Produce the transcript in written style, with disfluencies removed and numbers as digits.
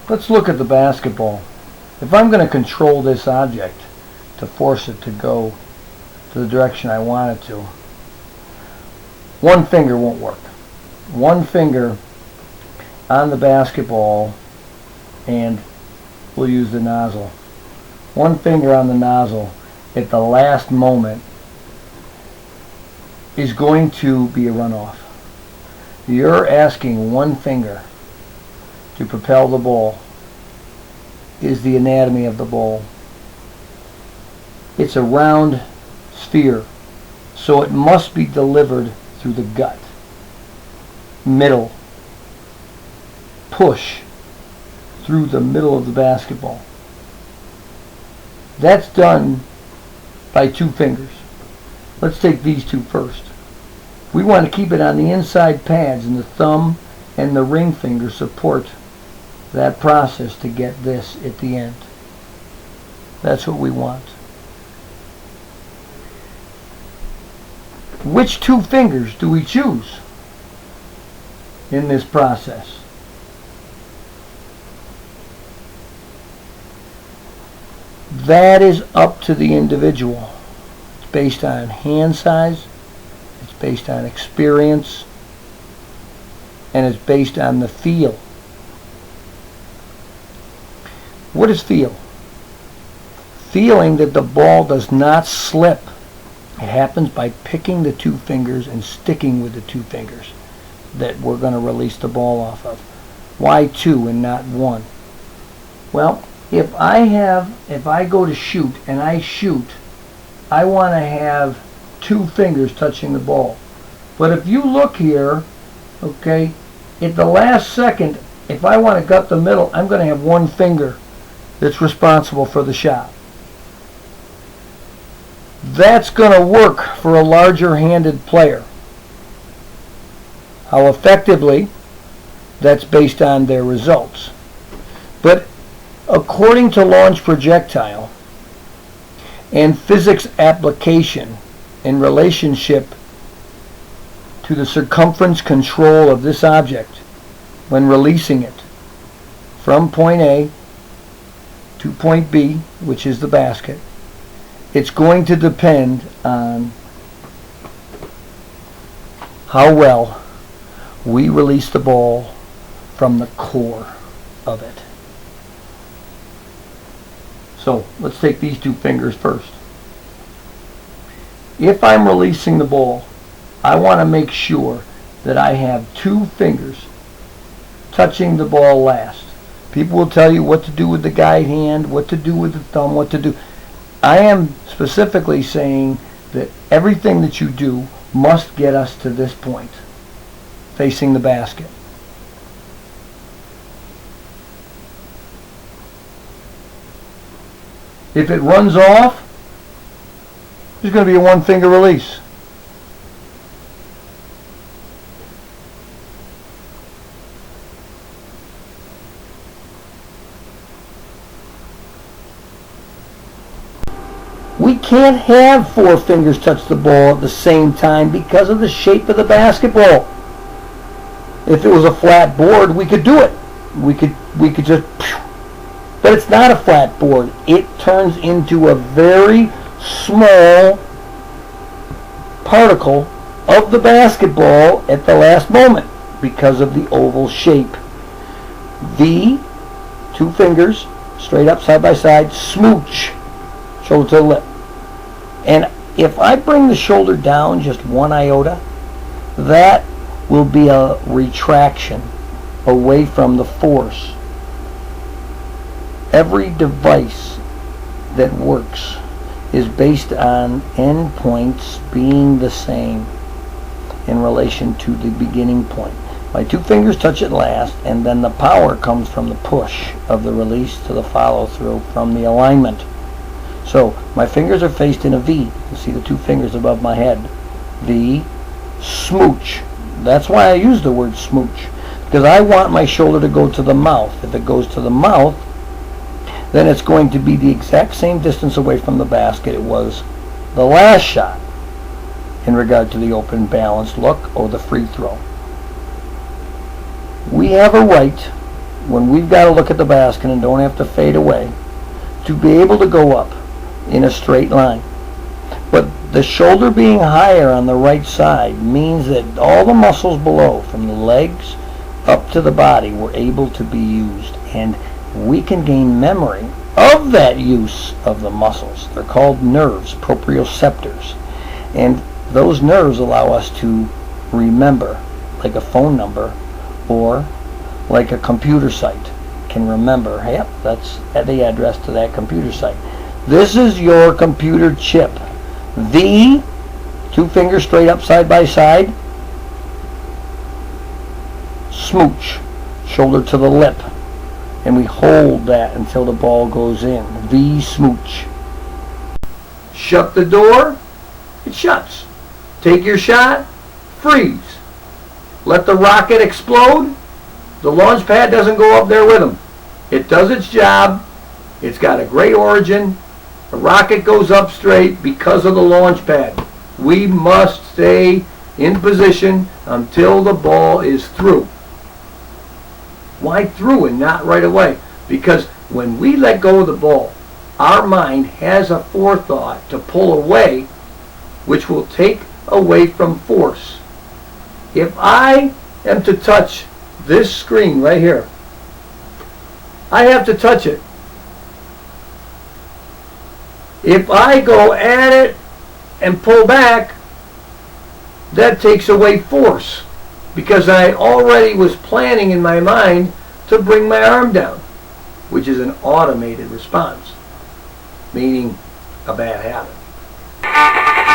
Let's look at the basketball. If I'm going to control this object to force it to go to the direction I want it to, one finger won't work. One finger on the basketball, and we'll use the nozzle. One finger on the nozzle at the last moment is going to be a runoff. You're asking one finger to propel the ball. Is the anatomy of the ball. It's a round sphere, so it must be delivered through the gut. Middle. Push through the middle of the basketball. That's done by two fingers. Let's take these two first. We want to keep it on the inside pads, and the thumb and the ring finger support that process to get this at the end. That's what we want. Which two fingers do we choose in this process? That is up to the individual. It's based on hand size, it's based on experience, and it's based on the feel. What is feel? Feeling that the ball does not slip. It happens by picking the two fingers and sticking with the two fingers that we're going to release the ball off of. Why two and not one? Well, if I go to shoot and I shoot, I want to have two fingers touching the ball. But if you look here, okay, at the last second, if I want to gut the middle, I'm going to have one finger that's responsible for the shot. That's going to work for a larger handed player. How effectively, that's based on their results. But according to launch projectile and physics application in relationship to the circumference control of this object when releasing it from point A to point B, which is the basket, it's going to depend on how well we release the ball from the core of it. So let's take these two fingers first. If I'm releasing the ball, I want to make sure that I have two fingers touching the ball last. People will tell you what to do with the guide hand, what to do with the thumb, what to do. I am specifically saying that everything that you do must get us to this point, facing the basket. If it runs off, there's going to be a one finger release. We can't have four fingers touch the ball at the same time because of the shape of the basketball. If it was a flat board, we could do it. We could just, but it's not a flat board. It turns into a very small particle of the basketball at the last moment because of the oval shape. V, two fingers, straight up, side by side, smooch, shoulder to the lip. And if I bring the shoulder down just one iota, that will be a retraction away from the force. Every device that works is based on endpoints being the same in relation to the beginning point. My two fingers touch it last, and then the power comes from the push of the release to the follow through from the alignment. So my fingers are faced in a V. You see the two fingers above my head. V, smooch. That's why I use the word smooch, because I want my shoulder to go to the mouth. If it goes to the mouth, then it's going to be the exact same distance away from the basket it was the last shot in regard to the open balanced look or the free throw. We have a right when we've got to look at the basket and don't have to fade away, to be able to go up in a straight line. But the shoulder being higher on the right side means that all the muscles below, from the legs up to the body, were able to be used. And we can gain memory of that use of the muscles. They're called nerves, proprioceptors. And those nerves allow us to remember, like a phone number or like a computer site can remember. Yep, that's the address to that computer site. This is your computer chip. V, 2 fingers straight up side by side. Smooch, shoulder to the lip. And we hold that until the ball goes in. V, smooch. Shut the door, it shuts. Take your shot, freeze. Let the rocket explode. The launch pad doesn't go up there with them. It does its job. It's got a great origin. The rocket goes up straight because of the launch pad. We must stay in position until the ball is through. Why through and not right away? Because when we let go of the ball, our mind has a forethought to pull away, which will take away from force. If I am to touch this screen right here, I have to touch it. If I go at it and pull back, that takes away force, because I already was planning in my mind to bring my arm down, which is an automated response, meaning a bad habit.